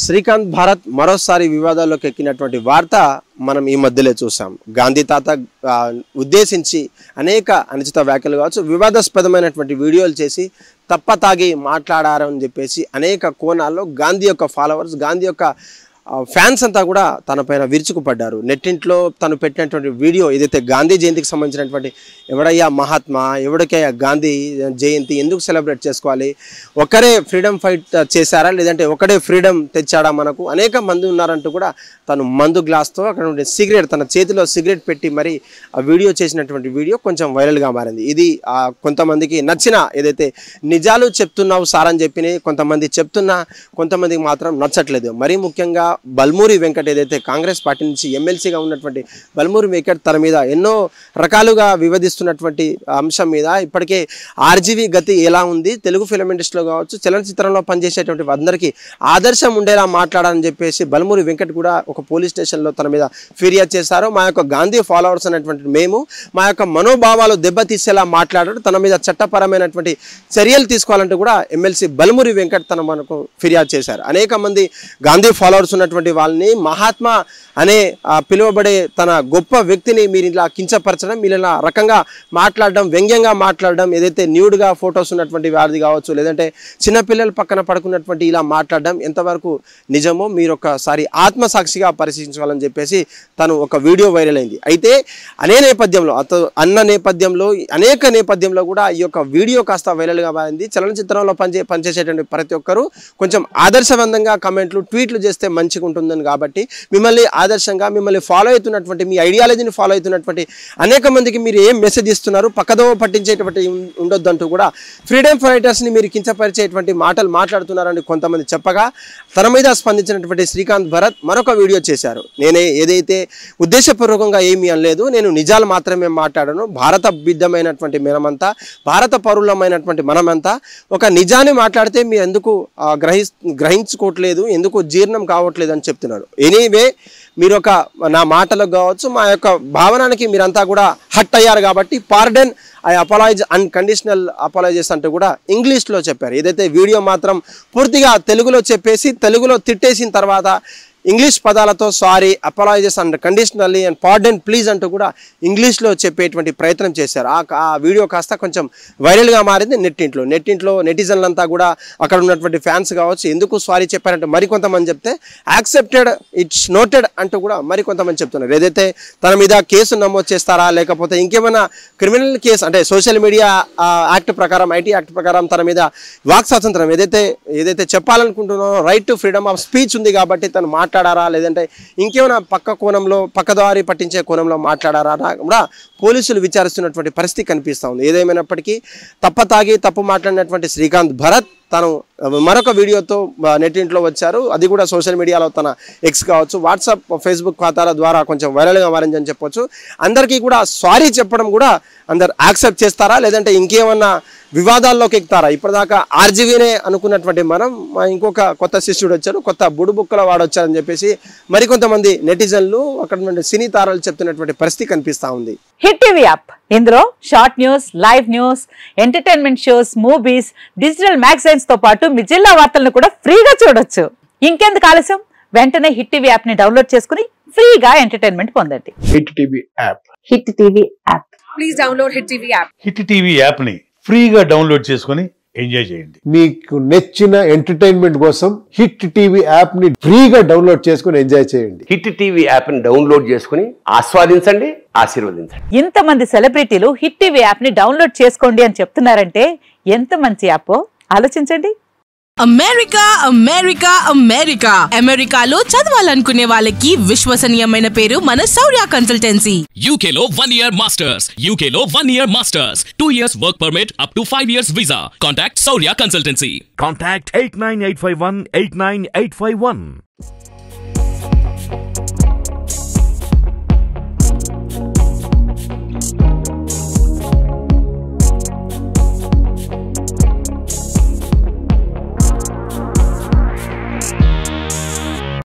శ్రీకాంత్ భారత్ మరోసారి వివాదాల్లోకి ఎక్కినటువంటి వార్త మనం ఈ మధ్యలో చూసాం. గాంధీ తాత ఉద్దేశించి అనేక అనుచిత వ్యాఖ్యలు కావచ్చు, వివాదాస్పదమైనటువంటి వీడియోలు చేసి తప్పతాగి మాట్లాడారని చెప్పేసి అనేక కోణాల్లో గాంధీ యొక్క ఫాలోవర్స్, గాంధీ యొక్క ఫ్యాన్స్ అంతా కూడా తన పైన విరుచుకుపడ్డారు. నెట్టింట్లో తను పెట్టినటువంటి వీడియో ఏదైతే గాంధీ జయంతికి సంబంధించినటువంటి ఎవడయ్యా మహాత్మా, ఎవడికయ్యా గాంధీ జయంతి, ఎందుకు సెలబ్రేట్ చేసుకోవాలి, ఒకరే ఫ్రీడమ్ ఫైట్ చేశారా లేదంటే ఒకడే ఫ్రీడమ్ తెచ్చాడా, మనకు అనేక మంది ఉన్నారంటూ కూడా తను మందు గ్లాస్తో అక్కడ సిగరెట్ తన చేతిలో సిగరెట్ పెట్టి మరి ఆ వీడియో చేసినటువంటి వీడియో కొంచెం వైరల్గా మారింది. ఇది కొంతమందికి నచ్చిన, ఏదైతే నిజాలు చెప్తున్నావు సార్ అని చెప్పి కొంతమంది చెప్తున్నా, కొంతమందికి మాత్రం నచ్చట్లేదు. మరీ ముఖ్యంగా బల్మూరి వెంకట్, ఏదైతే కాంగ్రెస్ పార్టీ నుంచి ఎమ్మెల్సీగా ఉన్నటువంటి బల్మూరి వెంకట్ తన మీద ఎన్నో రకాలుగా వివాదిస్తున్నటువంటి అంశం మీద ఇప్పటికే ఆర్జీవీ గతి ఎలా ఉంది, తెలుగు ఫిలిం ఇండస్ట్రీలో కావచ్చు, చలనచిత్రంలో పనిచేసేటువంటి అందరికీ ఆదర్శం ఉండేలా మాట్లాడాలని చెప్పేసి బల్మూరి వెంకట్ కూడా ఒక పోలీస్ స్టేషన్లో తన మీద ఫిర్యాదు చేశారు. మా యొక్క గాంధీ ఫాలోవర్స్ అనేటువంటి మేము మా యొక్క మనోభావాలు దెబ్బతీసేలా మాట్లాడారు, తన మీద చట్టపరమైనటువంటి చర్యలు తీసుకోవాలంటూ కూడా ఎమ్మెల్సీ బల్మూరి వెంకట్ తన మనకు ఫిర్యాదు చేశారు. అనేక మంది గాంధీ ఫాలోవర్స్ ఉన్నటువంటి వాళ్ళని మహాత్మా అనే పిలువబడే తన గొప్ప వ్యక్తిని మీరు ఇలా కించపరచడం, మీరు ఇలా రకంగా మాట్లాడడం, వ్యంగ్యంగా మాట్లాడడం, ఏదైతే న్యూడ్గా ఫొటోస్ ఉన్నటువంటి వారిది కావచ్చు, లేదంటే చిన్నపిల్లలు పక్కన పడుకున్నటువంటి ఇలా మాట్లాడడం ఎంతవరకు నిజమో మీరు ఒకసారి ఆత్మసాక్షిగా పరిశీలించాలని చెప్పేసి తను ఒక వీడియో వైరల్ అయింది. అయితే అనే నేపథ్యంలో అనేక నేపథ్యంలో కూడా ఈ యొక్క వీడియో కాస్త వైరల్గా మారింది. చలనచిత్రంలో పనిచేసేటువంటి ప్రతి ఒక్కరూ కొంచెం ఆదర్శవంతంగా కమెంట్లు, ట్వీట్లు చేస్తే మంచిగా ఉంటుందని, కాబట్టి మిమ్మల్ని ఆదర్శంగా, మిమ్మల్ని ఫాలో అవుతున్నటువంటి, మీ ఐడియాలజీని ఫాలో అవుతున్నటువంటి అనేక మందికి మీరు ఏం మెసేజ్ ఇస్తున్నారు, పక్కదోవ పట్టించేటువంటి ఉండొద్దంటూ కూడా ఫ్రీడమ్ ఫైటర్స్ని మీరు కించపరిచేటువంటి మాటలు మాట్లాడుతున్నారని కొంతమంది చెప్పగా తన మీద స్పందించినటువంటి శ్రీకాంత్ భరత్ మరొక వీడియో చేశారు. నేనే ఏదైతే ఉద్దేశపూర్వకంగా ఏమీ అనలేదు, నేను నిజాలు మాత్రమే మాట్లాడాను. భారత బిడ్డమైనటువంటి మనమంతా, భారత పౌరులమైనటువంటి మనమంతా ఒక నిజాన్ని మాట్లాడితే మీరు ఎందుకు గ్రహించుకోవట్లేదు, ఎందుకు జీర్ణం కావట్లేదు అని చెప్తున్నారు. ఎనీవే మీరు నా మాటలకు కావచ్చు, మా యొక్క భావనానికి మీరంతా కూడా హట్ అయ్యారు కాబట్టి పార్డన్, ఐ అపాలైజ్, అన్కండిషనల్ అపాలైజెస్ అంటూ కూడా ఇంగ్లీష్లో చెప్పారు. ఏదైతే వీడియో మాత్రం పూర్తిగా తెలుగులో చెప్పేసి తెలుగులో తిట్టేసిన తర్వాత ఇంగ్లీష్ పదాలతో sorry, apologises and conditionally and pardon please అంటూ కూడా ఇంగ్లీష్లో చెప్పేటువంటి ప్రయత్నం చేశారు. ఆ వీడియో కాస్త కొంచెం వైరల్గా మారింది నెట్టింట్లో నెటిజన్లంతా కూడా అక్కడ ఉన్నటువంటి ఫ్యాన్స్ కావచ్చు ఎందుకు సారీ చెప్పారంటే మరికొంతమంది చెప్తే యాక్సెప్టెడ్, ఇట్స్ నోటెడ్ అంటూ కూడా మరికొంతమంది చెప్తున్నారు. ఏదైతే తన మీద కేసు నమోదు చేస్తారా లేకపోతే ఇంకేమైనా క్రిమినల్ కేసు, అంటే సోషల్ మీడియా యాక్ట్ ప్రకారం, ఐటీ యాక్ట్ ప్రకారం తన మీద వాక్ స్వాతంత్రం ఏదైతే చెప్పాలనుకుంటున్నారో right to freedom of speech ఉంది కాబట్టి తను మాట్లాడారా లేదంటే ఇంకేమైనా పక్కదారి పట్టించే కోణంలో మాట్లాడారా కూడా పోలీసులు విచారిస్తున్నటువంటి పరిస్థితి కనిపిస్తూ ఉంది. ఏదేమైనప్పటికీ తప్పు మాట్లాడినటువంటి శ్రీకాంత్ భరత్ తను మరొక వీడియోతో నెట్టింట్లో వచ్చారు. అది కూడా సోషల్ మీడియాలో తన ఎక్స్ కావచ్చు, వాట్సాప్, ఫేస్బుక్ ఖాతాల ద్వారా కొంచెం వైరల్గా మారిందని చెప్పొచ్చు. అందరికీ కూడా సారీ చెప్పడం కూడా అందరు యాక్సెప్ట్ చేస్తారా లేదంటే ఇంకేమన్నా వివాదాల్లోకి ఎక్కుతారా? ఇప్పటిదాకా ఆర్జీవీనే అనుకున్నటువంటి మనం ఇంకొక కొత్త శిష్యుడు వచ్చారు, కొత్త బుడుబుక్కల వాడు వచ్చారని చెప్పేసి మరికొంతమంది నెటిజన్లు, అక్కడ సినీ తారాలు చెప్తున్నటువంటి పరిస్థితి కనిపిస్తూ ఉంది. హిట్ టీవీ యాప్, ఇందులో short news, live news, entertainment shows, movies, digital magazines తో పాటు మీ జిల్లా వార్తలను కూడా ఫ్రీగా చూడొచ్చు. ఇంకెందుకు ఆలస్యం, వెంటనే హిట్ టీవీ యాప్ ని డౌన్లోడ్ చేసుకుని ఫ్రీగా ఎంటర్టైన్మెంట్ పొందండి. Hit TV app, hit TV app, please download hit TV app. Hit TV app ని ఫ్రీగా డౌన్లోడ్ చేసుకుని ఎంజాయ్ చేయండి. మీకు నచ్చిన ఎంటర్టైన్మెంట్ కోసం హిట్ టీవీ యాప్ ని ఫ్రీగా డౌన్లోడ్ చేసుకుని ఎంజాయ్ చేయండి. హిట్ టీవీ యాప్ ని డౌన్లోడ్ చేసుకుని ఆస్వాదించండి, ఆశీర్వదించండి. ఇంతమంది సెలబ్రిటీలు హిట్ టీవీ యాప్ ని డౌన్లోడ్ చేసుకోండి అని చెప్తున్నారంటే ఎంత మంచి యాప్ ఆలోచించండి. అమెరికాలో చదవాలనుకునే వాళ్ళకి విశ్వసనీయమైన పేరు మన శౌర్య కన్సల్టెన్సీ. UK లో 1 year masters, UK లో 1 year masters, 2 years work permit up to 5 years visa. Contact Saurya Consultancy. Contact 89851 89851.